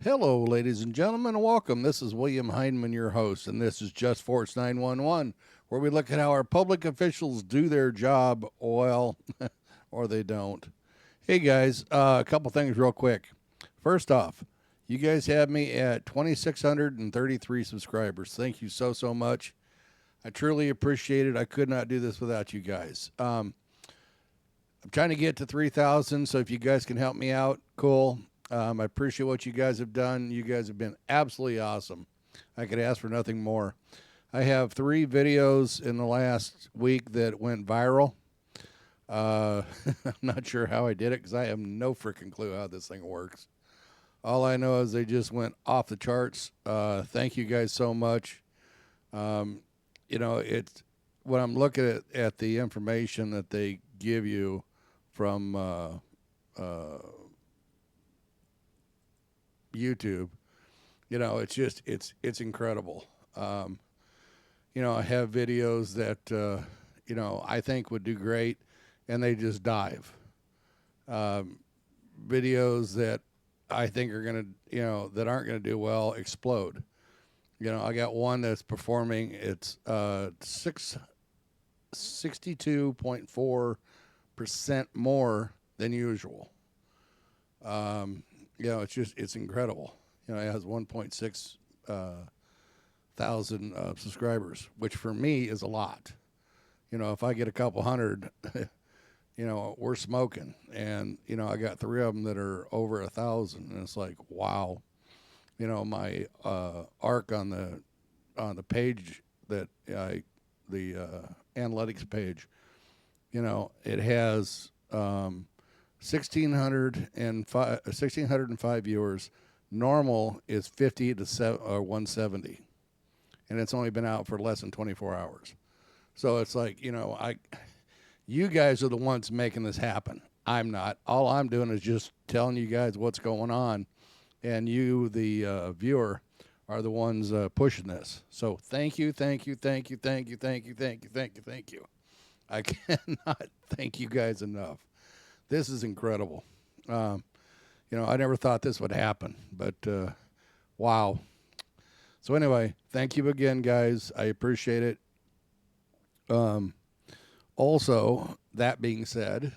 Hello, ladies and gentlemen, and welcome. This is William Heineman, your host, and this is Just Force 911, where we look at how our public officials do their job, well, or they don't. Hey, guys, a couple things real quick. First off, you guys have me at 2,633 subscribers. Thank you so much. I truly appreciate it. I could not do this without you guys. I'm trying to get to 3,000, so if you guys can help me out, cool. I appreciate what you guys have done. You guys have been absolutely awesome. I could ask for nothing more. I have 3 videos in the last week that went viral. I'm not sure how I did it because I have no freaking clue how this thing works. All I know is they just went off the charts. Thank you guys so much. It's when I'm looking at the information that they give you from YouTube, it's incredible. I have videos that I think would do great, and they just dive. Videos that I think are gonna, that aren't gonna do well, explode. I got one that's performing. It's 62.4% more than usual. It's incredible. It has 1.6 thousand subscribers, which for me is a lot. If I get a couple hundred, we're smoking. And I got 3 of them that are over 1,000, and it's like, wow. My arc on the page that the analytics page, it has 1,605 viewers. Normal is 50 to 170, and it's only been out for less than 24 hours. So it's like, you guys are the ones making this happen. I'm not. All I'm doing is just telling you guys what's going on, and you, the viewer, are the ones pushing this. So thank you. I cannot thank you guys enough. This is incredible. I never thought this would happen, but wow. So anyway, thank you again, guys. I appreciate it. Also, that being said,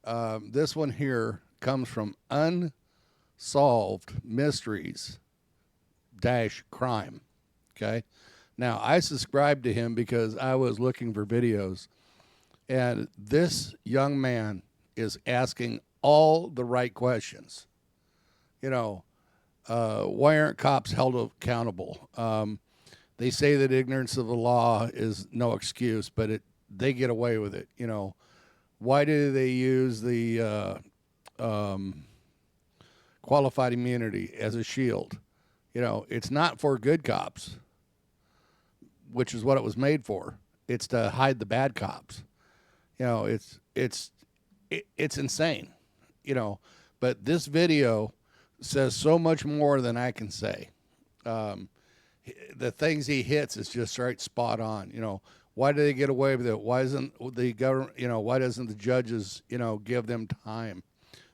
this one here comes from Unsolved Mysteries Crime. Okay. Now, I subscribed to him because I was looking for videos, and this young man is asking all the right questions. Why aren't cops held accountable? They say that ignorance of the law is no excuse, but they get away with it. Why do they use the qualified immunity as a shield? It's not for good cops, which is what it was made for. It's to hide the bad cops. It's insane. But this video says so much more than I can say. The things he hits is just right spot on. Why do they get away with it? Why isn't the government, why doesn't the judges, give them time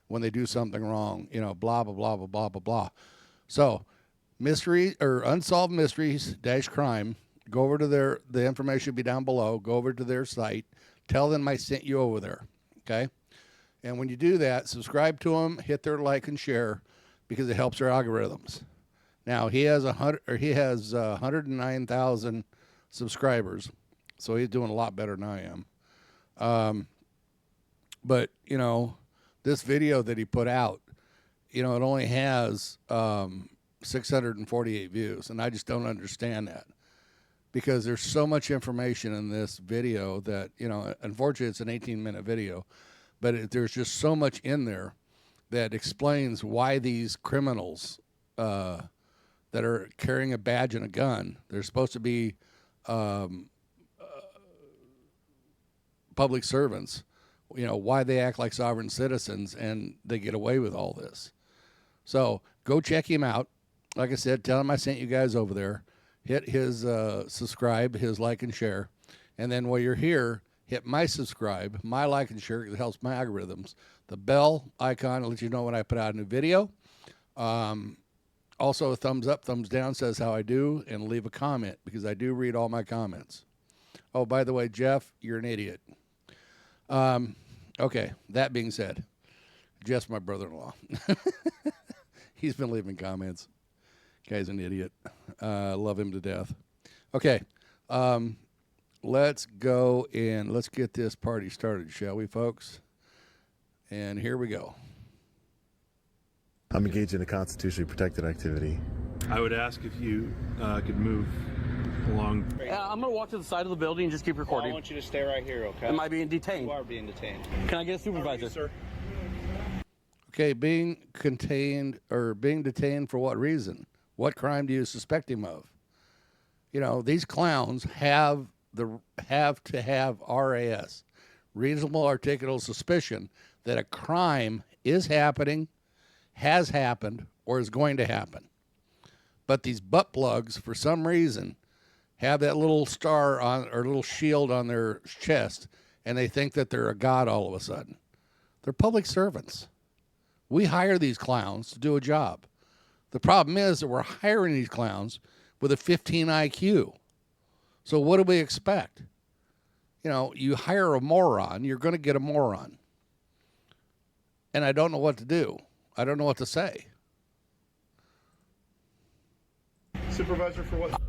when they do something wrong? Blah, blah, blah, blah, blah, blah, blah. So, Unsolved Mysteries Crime, go over to the information will be down below. Go over to their site. Tell them I sent you over there. Okay? And when you do that, subscribe to them, hit their like and share, because it helps their algorithms. Now, he has 109,000 subscribers, so he's doing a lot better than I am. But this video that he put out, it only has 648 views, and I just don't understand that, because there's so much information in this video that, unfortunately it's an 18-minute video, but there's just so much in there that explains why these criminals that are carrying a badge and a gun, they're supposed to be public servants, why they act like sovereign citizens and they get away with all this. So go check him out. Like I said, tell him I sent you guys over there. Hit his subscribe, his like and share. And then while you're here, hit my subscribe, my like and share. It helps my algorithms. The bell icon will let you know when I put out a new video. Also, a thumbs up, thumbs down says how I do, and leave a comment because I do read all my comments. Oh, by the way, Jeff, you're an idiot. Okay, that being said, Jeff's my brother-in-law. He's been leaving comments. Guy's an idiot. Love him to death. Okay, let's go and let's get this party started, shall we, folks? And here we go. I'm engaged in a constitutionally protected activity. I would ask if you could move along. I'm going to walk to the side of the building and just keep recording. Well, I want you to stay right here, okay? Am I being detained? You are being detained. Can I get a supervisor? You, sir? Okay, being detained for what reason? What crime do you suspect him of? You know, these clowns have to have RAS, reasonable articulable suspicion, that a crime is happening, has happened, or is going to happen. But these butt plugs, for some reason, have that little star on or little shield on their chest, and they think that they're a god all of a sudden. They're public servants. We hire these clowns to do a job. The problem is that we're hiring these clowns with a 15 IQ. So what do we expect? You know, you hire a moron, you're going to get a moron. And I don't know what to do. I don't know what to say. Supervisor for what?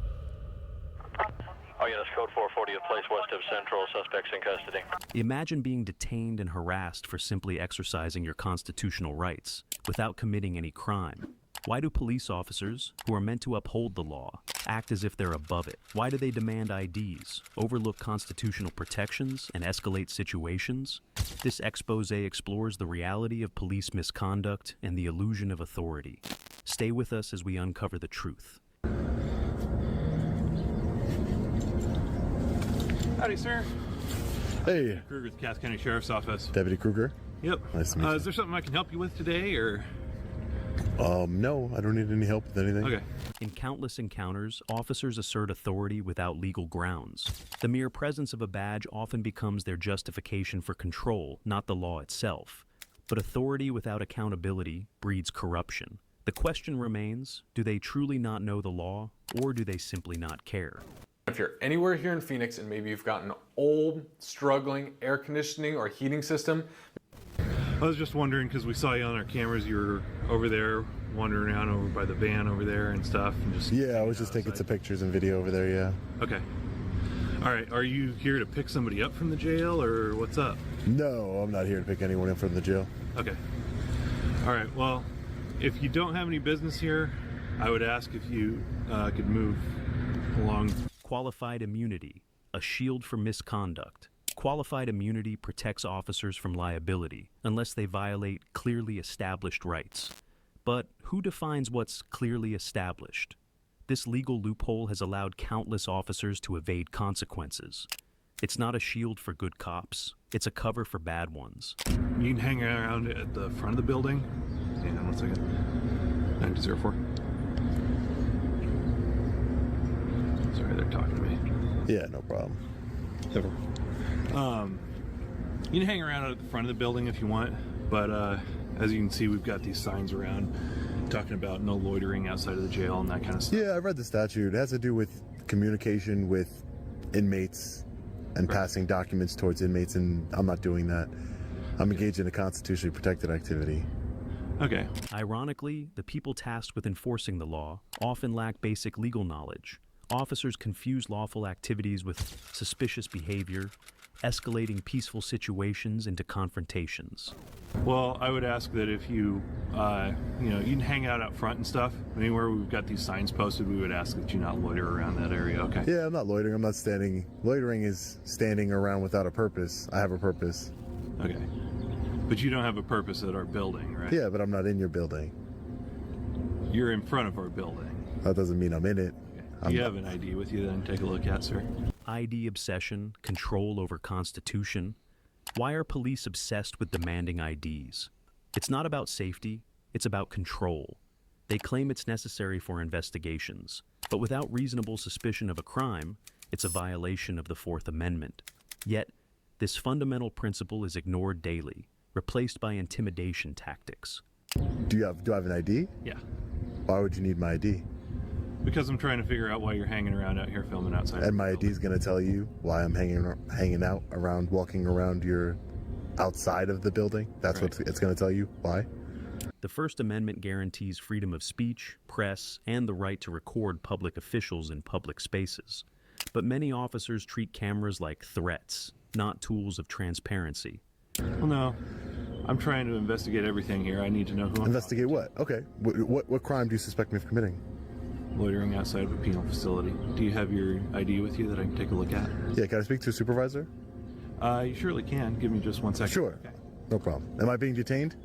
Oh, yeah, that's code 440 of place west of Central. Suspects in custody. Imagine being detained and harassed for simply exercising your constitutional rights without committing any crime. Why do police officers, who are meant to uphold the law, act as if they're above it? Why do they demand IDs, overlook constitutional protections, and escalate situations? This expose explores the reality of police misconduct and the illusion of authority. Stay with us as we uncover the truth. Howdy, sir. Hey, Kruger with the Cass County Sheriff's Office. Deputy Kruger. Yep. Nice to meet you. Is there something I can help you with today, or? No, I don't need any help with anything. Okay. In countless encounters, officers assert authority without legal grounds. The mere presence of a badge often becomes their justification for control, not the law itself. But authority without accountability breeds corruption. The question remains, do they truly not know the law, or do they simply not care? If you're anywhere here in Phoenix and maybe you've got an old, struggling air conditioning or heating system. I was just wondering, because we saw you on our cameras, you were over there wandering around over by the van over there and stuff. And just Yeah, I was just taking some pictures and video over there, yeah. Okay. All right, are you here to pick somebody up from the jail, or what's up? No, I'm not here to pick anyone up from the jail. Okay. All right, well, if you don't have any business here, I would ask if you could move along. Qualified immunity, a shield for misconduct. Qualified immunity protects officers from liability unless they violate clearly established rights. But who defines what's clearly established? This legal loophole has allowed countless officers to evade consequences. It's not a shield for good cops. It's a cover for bad ones. You can hang around at the front of the building. Hang on 1 second. 9004. Sorry, they're talking to me. Yeah, no problem. You can hang around at the front of the building if you want, but as you can see, we've got these signs around talking about no loitering outside of the jail and that kind of stuff. Yeah, I read the statute. It has to do with communication with inmates and passing documents towards inmates, and I'm not doing that. I'm engaged in a constitutionally protected activity. Okay. Ironically, the people tasked with enforcing the law often lack basic legal knowledge. Officers confuse lawful activities with suspicious behavior, escalating peaceful situations into confrontations. Well, I would ask that if you, you can hang out front and stuff. Anywhere we've got these signs posted, we would ask that you not loiter around that area, okay? Yeah, I'm not loitering. I'm not standing. Loitering is standing around without a purpose. I have a purpose. Okay. But you don't have a purpose at our building, right? Yeah, but I'm not in your building. You're in front of our building. That doesn't mean I'm in it. Do you have an ID with you then? Take a look at, sir. ID obsession, control over constitution. Why are police obsessed with demanding IDs? It's not about safety, it's about control. They claim it's necessary for investigations, but without reasonable suspicion of a crime, it's a violation of the Fourth Amendment. Yet, this fundamental principle is ignored daily, replaced by intimidation tactics. Do I have an ID? Yeah. Why would you need my ID? Because I'm trying to figure out why you're hanging around out here filming outside. And my ID is going to tell you why I'm hanging out around, walking around your outside of the building. That's Right. what it's going to tell you. Why? The First Amendment guarantees freedom of speech, press, and the right to record public officials in public spaces. But many officers treat cameras like threats, not tools of transparency. Well, no. I'm trying to investigate everything here. I need to know who I'm Investigate what? Okay. What crime do you suspect me of committing? loitering outside of a penal facility. Do you have your ID with you that I can take a look at? Yeah, can I speak to a supervisor? You surely can. Give me just 1 second. Sure. Okay. No problem. Am I being detained?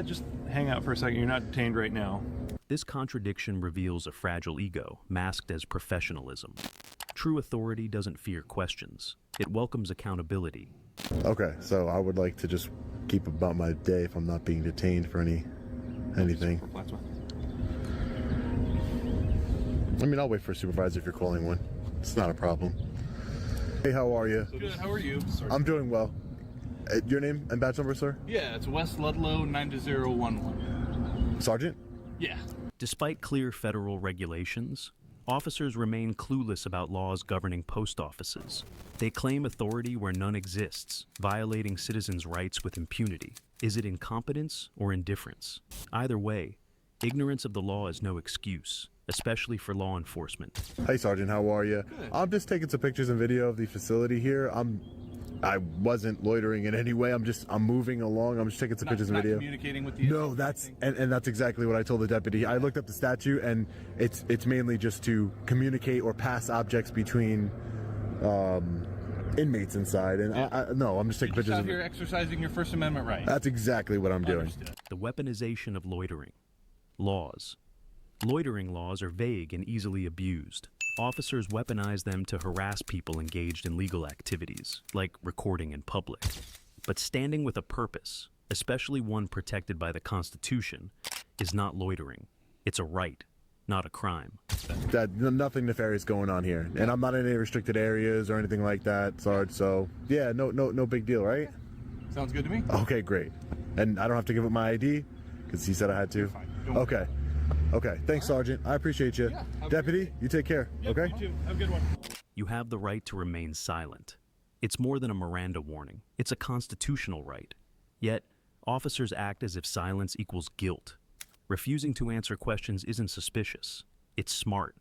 Just hang out for a second. You're not detained right now. This contradiction reveals a fragile ego, masked as professionalism. True authority doesn't fear questions. It welcomes accountability. Okay, so I would like to just keep about my day if I'm not being detained for anything. I mean, I'll wait for a supervisor if you're calling one. It's not a problem. Hey, how are you? Good, how are you? I'm doing well. Your name and badge number, sir? Yeah, it's West Ludlow 92011. Sergeant? Yeah. Despite clear federal regulations, officers remain clueless about laws governing post offices. They claim authority where none exists, violating citizens' rights with impunity. Is it incompetence or indifference? Either way, ignorance of the law is no excuse, especially for law enforcement. Hey, Sergeant, how are you? Good. I'm just taking some pictures and video of the facility here. I wasn't loitering in any way. I'm moving along. I'm just taking some pictures and video. Communicating with you. No, that's and that's exactly what I told the deputy. I looked up the statute, and it's mainly just to communicate or pass objects between inmates inside. And I'm just taking Just pictures out of here it. exercising your First Amendment right. That's exactly what I'm doing. Understood. The weaponization of loitering. Laws. Loitering laws are vague and easily abused. Officers weaponize them to harass people engaged in legal activities, like recording in public. But standing with a purpose, especially one protected by the Constitution, is not loitering. It's a right, not a crime. Nothing nefarious going on here, and I'm not in any restricted areas or anything like that, Sarge. So yeah, no big deal, right? Sounds good to me. Okay, great. And I don't have to give up my ID because he said I had to. Fine. Don't worry. Okay. Okay. Thanks, Sergeant. I appreciate you. Yeah, have a Deputy, good day. you take care. Yep, Okay. You too. Have a good one. You have the right to remain silent. It's more than a Miranda warning. It's a constitutional right. Yet, officers act as if silence equals guilt. Refusing to answer questions isn't suspicious. It's smart.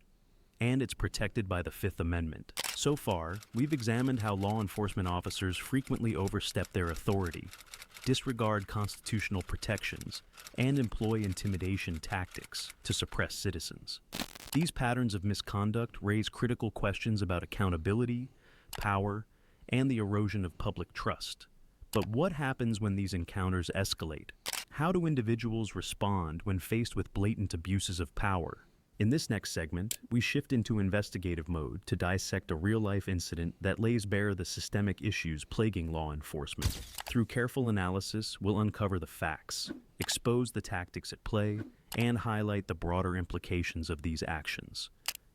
And it's protected by the Fifth Amendment. So far, we've examined how law enforcement officers frequently overstep their authority, disregard constitutional protections, and employ intimidation tactics to suppress citizens. These patterns of misconduct raise critical questions about accountability, power, and the erosion of public trust. But what happens when these encounters escalate? How do individuals respond when faced with blatant abuses of power? In this next segment, we shift into investigative mode to dissect a real-life incident that lays bare the systemic issues plaguing law enforcement. Through careful analysis, we'll uncover the facts, expose the tactics at play, and highlight the broader implications of these actions.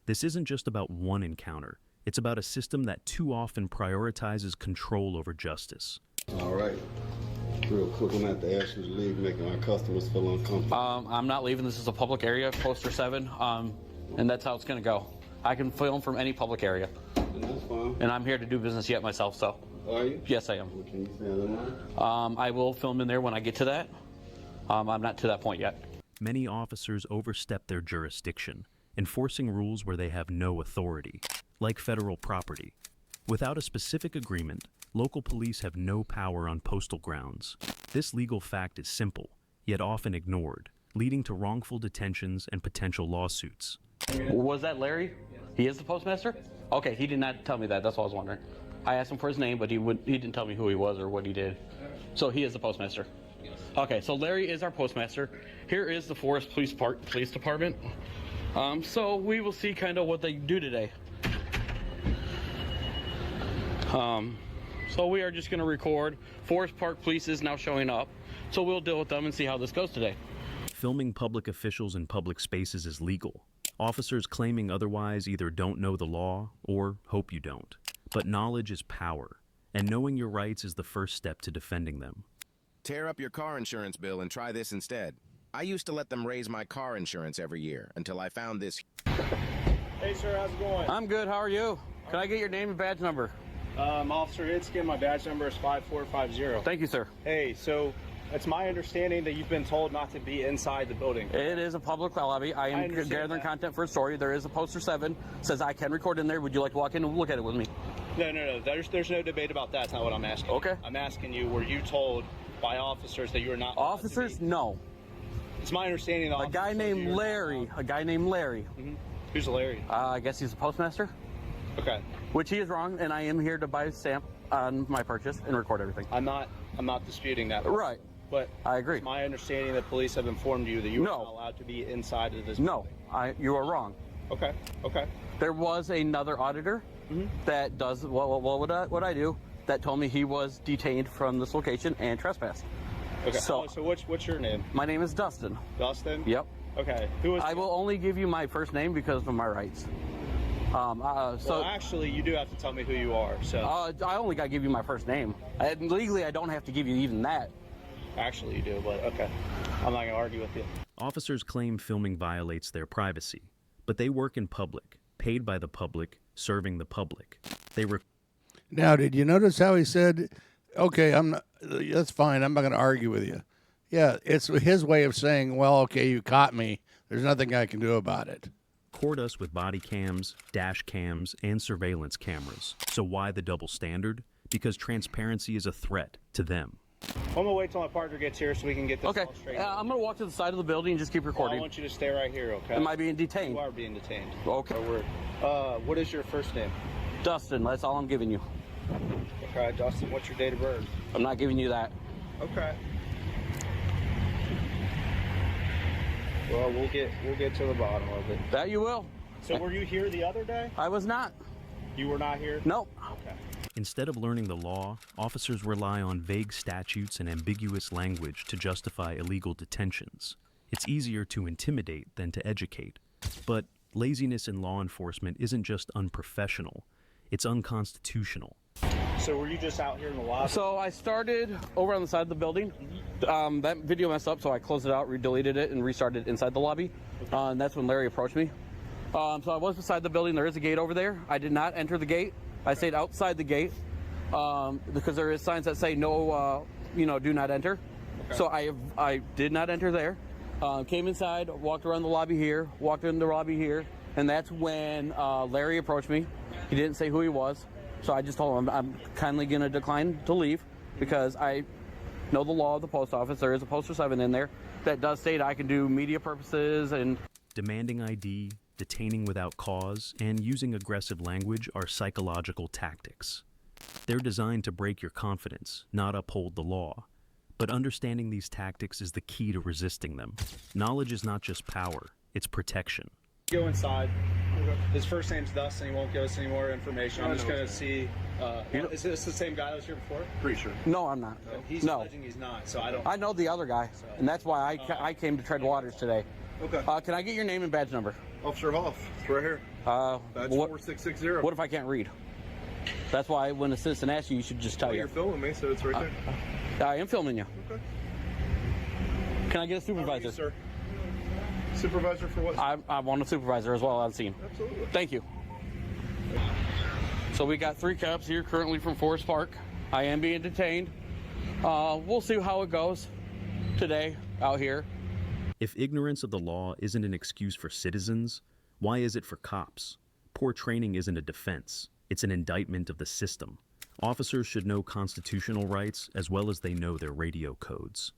This isn't just about one encounter. It's about a system that too often prioritizes control over justice. All right. Real quick, I'm going to have to ask you to leave, making our customers feel uncomfortable. I'm not leaving. This is a public area, poster 7, and that's how it's going to go. I can film from any public area, And that's fine. and I'm here to do business yet myself, so Are you? yes, I am. What can you say on that? I will film in there when I get to that. I'm not to that point yet. Many officers overstep their jurisdiction, enforcing rules where they have no authority, like federal property. Without a specific agreement, local police have no power on postal grounds. This legal fact is simple, yet often ignored, leading to wrongful detentions and potential lawsuits. Was that Larry? He is the postmaster? Okay, he did not tell me that. That's what I was wondering. I asked him for his name, but he didn't tell me who he was or what he did. So he is the postmaster. Okay, so Larry is our postmaster. Here is the Forest Police Department. So we will see kind of what they do today. So we are just going to record. Forest Park Police is now showing up. So we'll deal with them and see how this goes today. Filming public officials in public spaces is legal. Officers claiming otherwise either don't know the law or hope you don't. But knowledge is power, and knowing your rights is the first step to defending them. Tear up your car insurance bill and try this instead. I used to let them raise my car insurance every year until I found this. Hey, sir, how's it going? I'm good. How are you? Can I get your name and badge number? Officer Itzkin, my badge number is 5450. Thank you, sir. Hey, so it's my understanding that you've been told not to be inside the building. It is a public lobby. I am gathering content for a story. There is a poster 7 says I can record in there. Would you like to walk in and look at it with me? No. There's no debate about that. That's not what I'm asking. Okay. I'm asking you, were you told by officers that you were not? Officers? No. It's my understanding that a guy named Larry. Mm-hmm. Who's Larry? I guess he's a postmaster. Okay. Which he is wrong, and I am here to buy a stamp on my purchase and record everything. I'm not disputing that. Right. But I agree. It's my understanding that police have informed you that you are not allowed to be inside of this building. You are wrong. Okay. There was another auditor that does what I do that told me he was detained from this location and trespassed. Okay. So what's your name? My name is Dustin. Dustin? Yep. Okay. I will only give you my first name because of my rights. Well, actually, you do have to tell me who you are. So I only got to give you my first name. Legally, I don't have to give you even that. Actually, you do, but okay. I'm not going to argue with you. Officers claim filming violates their privacy, but they work in public, paid by the public, serving the public. Now, did you notice how he said, okay, that's fine, I'm not going to argue with you. Yeah, it's his way of saying, well, okay, you caught me. There's nothing I can do about it. Record us with body cams, dash cams, and surveillance cameras. So why the double standard? Because transparency is a threat to them. I'm going to wait till my partner gets here so we can get this all straight. I'm going to walk to the side of the building and just keep recording. Well, I want you to stay right here, okay? Am I being detained? You are being detained. Okay. What is your first name? Dustin, that's all I'm giving you. Okay, Dustin, what's your date of birth? I'm not giving you that. Okay. Well, we'll get to the bottom of it. That you will. So were you here the other day? I was not. You were not here? Nope. Okay. Instead of learning the law, officers rely on vague statutes and ambiguous language to justify illegal detentions. It's easier to intimidate than to educate. But laziness in law enforcement isn't just unprofessional, it's unconstitutional. So were you just out here in the lobby? So I started over on the side of the building. That video messed up, so I closed it out, deleted it, and restarted inside the lobby. And that's when Larry approached me. So I was beside the building. There is a gate over there. I did not enter the gate. I stayed outside the gate because there is signs that say no, do not enter. Okay. So I did not enter there. Came inside, walked around the lobby here, walked in the lobby here, and that's when Larry approached me. He didn't say who he was, so I just told him I'm kindly going to decline to leave because I know the law of the post office. There is a poster 7 in there that does state I can do media purposes and demanding ID, detaining without cause, and using aggressive language are psychological tactics. They're designed to break your confidence, not uphold the law. But understanding these tactics is the key to resisting them. Knowledge is not just power, it's protection. Go inside. His first name's Dustin. He won't give us any more information. I'm just going to see. Is this the same guy that was here before? Pretty sure. No, I'm not. He's alleging he's not, so I don't. I know the other guy, and that's why I came to tread waters today. Okay. Can I get your name and badge number? Officer Hoff, right here. Badge 4660. What if I can't read? That's why when a citizen asks you should just tell you. You're filming me, so it's right there. I am filming you. Okay. Can I get a supervisor? You, sir. Supervisor for what? I want a supervisor as well on scene. Absolutely. Thank you. So we got 3 cops here currently from Forest Park. I am being detained. We'll see how it goes today out here. If ignorance of the law isn't an excuse for citizens, why is it for cops? Poor training isn't a defense. It's an indictment of the system. Officers should know constitutional rights as well as they know their radio codes.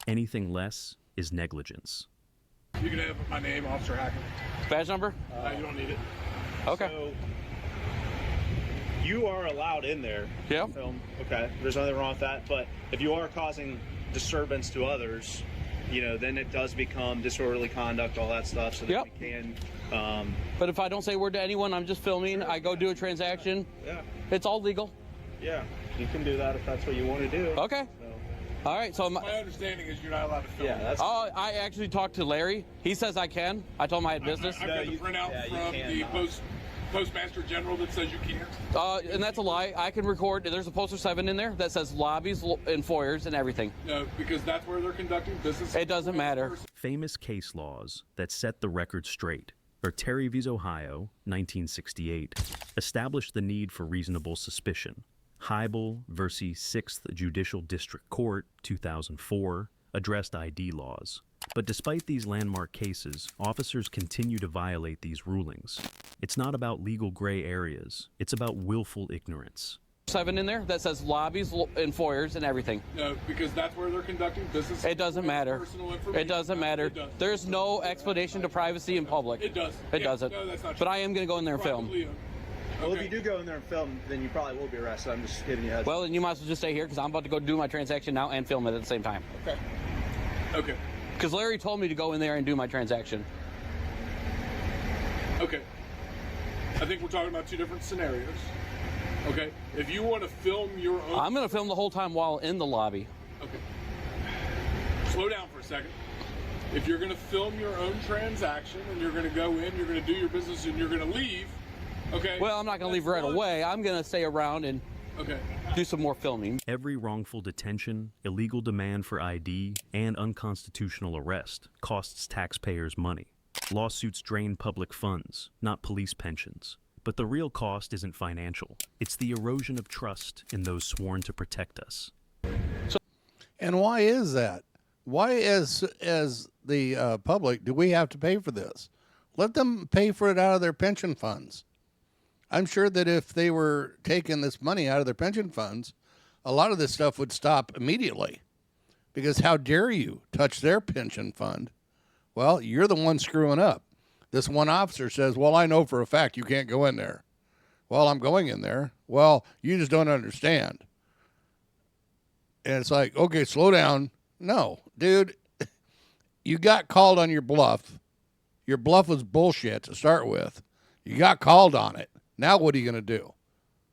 Anything less is negligence. You can have my name, Officer Hacker. Badge number? You don't need it. Okay. So you are allowed in there. Yeah. Film. Okay. There's nothing wrong with that. But if you are causing disturbance to others, then it does become disorderly conduct, all that stuff. So that we can. But if I don't say a word to anyone, I'm just filming. I go do a transaction. Yeah. It's all legal. Yeah. You can do that if that's what you want to do. Okay. All right, so my understanding is you're not allowed to film. Yeah, that's. I actually talked to Larry. He says I can. I told him I had business. I've got the printout from the Postmaster General that says you can't? And that's a lie. I can record. There's a poster 7 in there that says lobbies and foyers and everything. No, because that's where they're conducting business. It doesn't matter. Famous case laws that set the record straight are Terry v. Ohio, 1968, established the need for reasonable suspicion. Hybel versus 6th Judicial District Court, 2004, addressed ID laws. But despite these landmark cases, officers continue to violate these rulings. It's not about legal gray areas. It's about willful ignorance. 7 in there that says lobbies and foyers and everything. No, because that's where they're conducting business. It doesn't matter. It doesn't matter. It does. There's no explanation to privacy in public. It does. It doesn't. No, that's not but true. I am going to go in there and film. Privately owned. Well, if Okay. you do go in there and film, then you probably will be arrested. I'm just giving you a heads. Well, then you might as well just stay here because I'm about to go do my transaction now and film it at the same time. Okay. Okay. Because Larry told me to go in there and do my transaction. Okay. I think we're talking about 2 different scenarios. Okay. If you want to film your own. I'm going to film the whole time while in the lobby. Okay. Slow down for a second. If you're going to film your own transaction and you're going to go in, you're going to do your business and you're going to leave, okay? Well, I'm not going to leave right away. I'm going to stay around and Okay. do some more filming. Every wrongful detention, illegal demand for ID, and unconstitutional arrest costs taxpayers money. Lawsuits drain public funds, not police pensions. But the real cost isn't financial. It's the erosion of trust in those sworn to protect us. And why is that? Why, as the public, do we have to pay for this? Let them pay for it out of their pension funds. I'm sure that if they were taking this money out of their pension funds, a lot of this stuff would stop immediately. Because how dare you touch their pension fund? Well, you're the one screwing up. This one officer says, well, I know for a fact you can't go in there. Well, I'm going in there. Well, you just don't understand. And it's like, okay, slow down. No, dude, you got called on your bluff. Your bluff was bullshit to start with. You got called on it. Now what are you going to do?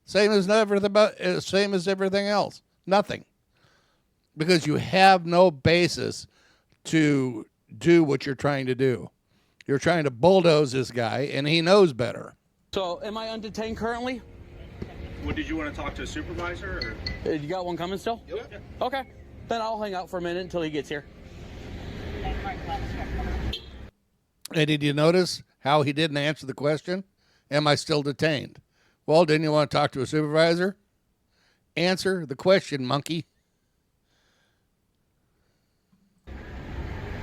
Same as everything else. Nothing. Because you have no basis to do what you're trying to do. You're trying to bulldoze this guy, and he knows better. So, am I undetained currently? What, did you want to talk to a supervisor? Or? You got one coming still? Yep. Okay. Then I'll hang out for a minute until he gets here. And did you notice how he didn't answer the question? Am I still detained? Well, didn't you want to talk to a supervisor? Answer the question, monkey.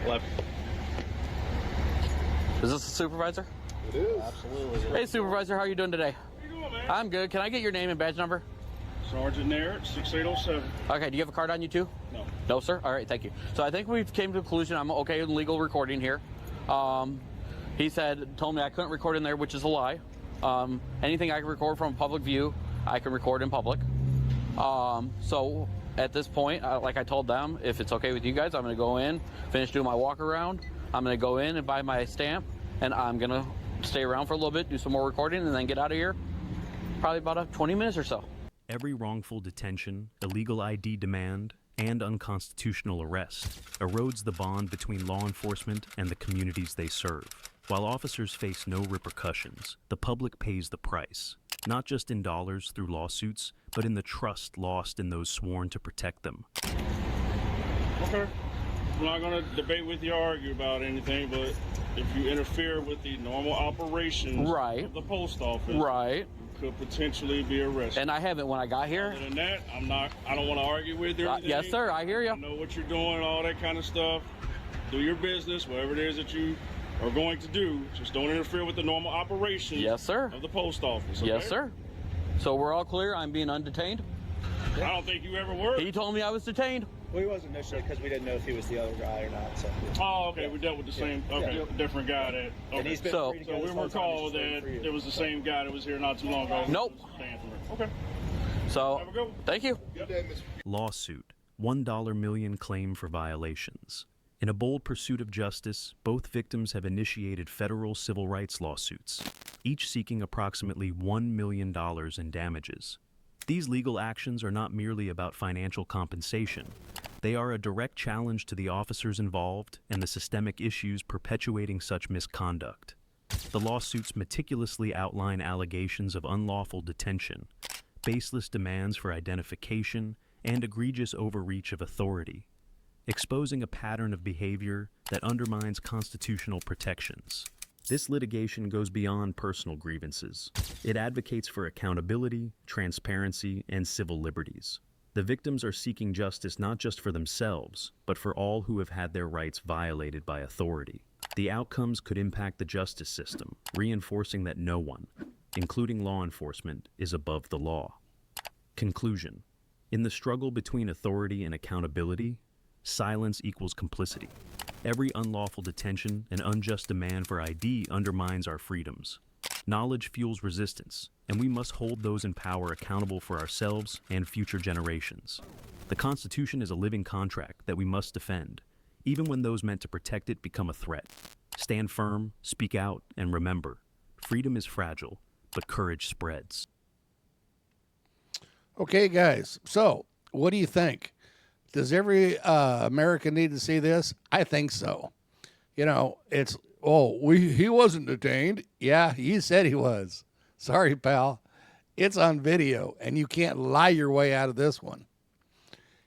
Left. Is this the supervisor? It is. Absolutely. Hey, supervisor, how are you doing today? How you doing, man? I'm good. Can I get your name and badge number? Sergeant Nair, 6807. Okay, do you have a card on you too? No. No, sir? All right, thank you. So I think we've came to a conclusion. I'm okay with legal recording here. He told me I couldn't record in there, which is a lie. Anything I can record from a public view, I can record in public. So at this point, like I told them, if it's okay with you guys, I'm going to go in, finish doing my walk around. I'm going to go in and buy my stamp, and I'm going to stay around for a little bit, do some more recording, and then get out of here. Probably about 20 minutes or so. Every wrongful detention, illegal ID demand, and unconstitutional arrest erodes the bond between law enforcement and the communities they serve. While officers face no repercussions, the public pays the price, not just in dollars through lawsuits, but in the trust lost in those sworn to protect them. Okay. I'm not going to debate with you or argue about anything, but if you interfere with the normal operations of the post office, you could potentially be arrested. And I haven't when I got here. Other than that, I don't want to argue with you. Yes, sir, I hear you. I know what you're doing, all that kind of stuff. Do your business, whatever it is that you are going to do. Just don't interfere with the normal operations of the post office. Okay? Yes, sir. So we're all clear. I'm being undetained. I don't think you ever were. He told me I was detained. Well, he wasn't initially because we didn't know if he was the other guy or not. So. Oh, okay. We dealt with the same, different guy that. Okay. And he's been so free to go we this were whole time, called he's just that waiting for you. it was the same guy that was here not too long ago. Nope. Okay. So, Have a good one. thank you. Lawsuit, $1 million claim for violations. In a bold pursuit of justice, both victims have initiated federal civil rights lawsuits, each seeking approximately $1 million in damages. These legal actions are not merely about financial compensation. They are a direct challenge to the officers involved and the systemic issues perpetuating such misconduct. The lawsuits meticulously outline allegations of unlawful detention, baseless demands for identification, and egregious overreach of authority, exposing a pattern of behavior that undermines constitutional protections. This litigation goes beyond personal grievances. It advocates for accountability, transparency, and civil liberties. The victims are seeking justice not just for themselves, but for all who have had their rights violated by authority. The outcomes could impact the justice system, reinforcing that no one, including law enforcement, is above the law. Conclusion. In the struggle between authority and accountability, silence equals complicity. Every unlawful detention and unjust demand for ID undermines our freedoms. Knowledge fuels resistance, and we must hold those in power accountable for ourselves and future generations. The Constitution is a living contract that we must defend, even when those meant to protect it become a threat. Stand firm, speak out, and remember, freedom is fragile, but courage spreads. Okay, guys, so what do you think? Does every American need to see this? I think so. You know, it's, he wasn't detained. Yeah, you said he was. Sorry, pal. It's on video, and you can't lie your way out of this one.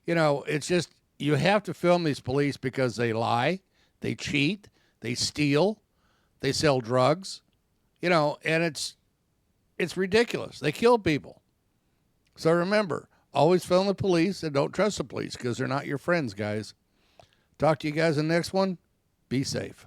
You know, it's just, you have to film these police because they lie, they cheat, they steal, they sell drugs, you know, and it's ridiculous. They kill people. So remember, always film the police and don't trust the police because they're not your friends, guys. Talk to you guys in the next one. Be safe.